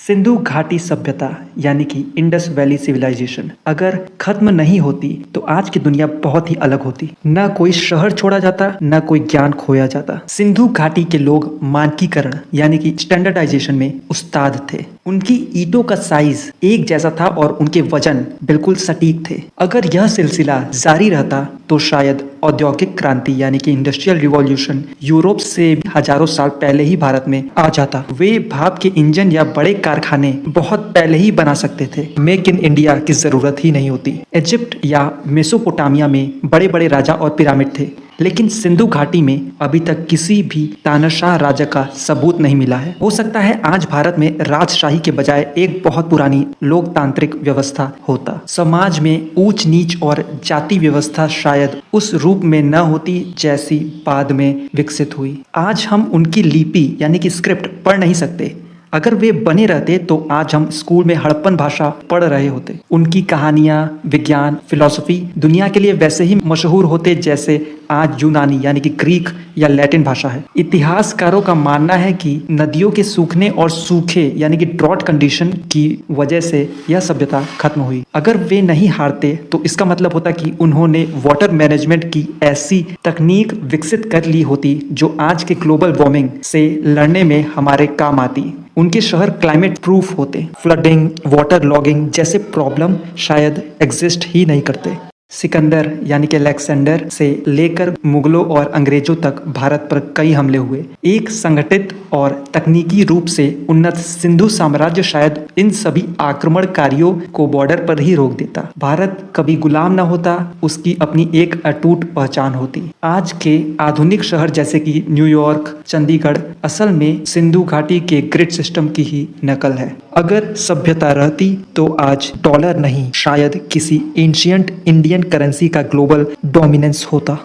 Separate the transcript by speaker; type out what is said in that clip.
Speaker 1: सिंधु घाटी सभ्यता यानी कि इंडस वैली सिविलाइजेशन अगर खत्म नहीं होती तो आज की दुनिया बहुत ही अलग होती। न कोई शहर छोड़ा जाता, न कोई ज्ञान खोया जाता। सिंधु घाटी के लोग मानकीकरण यानी कि स्टैंडर्डाइजेशन में उस्ताद थे। उनकी ईंटों का साइज एक जैसा था और उनके वजन बिल्कुल सटीक थे। अगर यह सिलसिला जारी रहता तो शायद औद्योगिक क्रांति यानी कि इंडस्ट्रियल रिवॉल्यूशन यूरोप से हजारों साल पहले ही भारत में आ जाता। वे भाप के इंजन या बड़े कारखाने बहुत पहले ही बना सकते थे। मेक इन इंडिया की जरूरत ही नहीं होती। इजिप्ट या मेसोपोटामिया में बड़े बड़े राजा और पिरामिड थे, लेकिन सिंधु घाटी में अभी तक किसी भी तानाशाह राजा का सबूत नहीं मिला है। हो सकता है आज भारत में राजशाही के बजाय एक बहुत पुरानी लोकतांत्रिक व्यवस्था होता। समाज में ऊंच नीच और जाति व्यवस्था शायद उस रूप में न होती जैसी बाद में विकसित हुई। आज हम उनकी लिपि यानी कि स्क्रिप्ट पढ़ नहीं सकते। अगर वे बने रहते तो आज हम स्कूल में हड़प्पन भाषा पढ़ रहे होते। उनकी कहानियां, विज्ञान, फिलॉसफी दुनिया के लिए वैसे ही मशहूर होते जैसे आज यूनानी यानी कि ग्रीक या लैटिन भाषा है। इतिहासकारों का मानना है कि नदियों के सूखने और सूखे यानी कि ड्रॉट कंडीशन की वजह से यह सभ्यता खत्म हुई। अगर वे नहीं हारते तो इसका मतलब होता कि उन्होंने वाटर मैनेजमेंट की ऐसी तकनीक विकसित कर ली होती जो आज के ग्लोबल वार्मिंग से लड़ने में हमारे काम आती। उनके शहर क्लाइमेट प्रूफ होते। फ्लडिंग, वाटर लॉगिंग जैसे प्रॉब्लम शायद एग्जिस्ट ही नहीं करते। सिकंदर यानी कि अलेक्जेंडर से लेकर मुगलों और अंग्रेजों तक भारत पर कई हमले हुए। एक संगठित और तकनीकी रूप से उन्नत सिंधु साम्राज्य शायद इन सभी आक्रमणकारियों को बॉर्डर पर ही रोक देता। भारत कभी गुलाम न होता, उसकी अपनी एक अटूट पहचान होती। आज के आधुनिक शहर जैसे कि न्यूयॉर्क, चंडीगढ़ असल में सिंधु घाटी के ग्रिड सिस्टम की ही नकल है। अगर सभ्यता रहती तो आज डॉलर नहीं, शायद किसी एंशिएंट इंडियन करेंसी का ग्लोबल डोमिनेंस होता।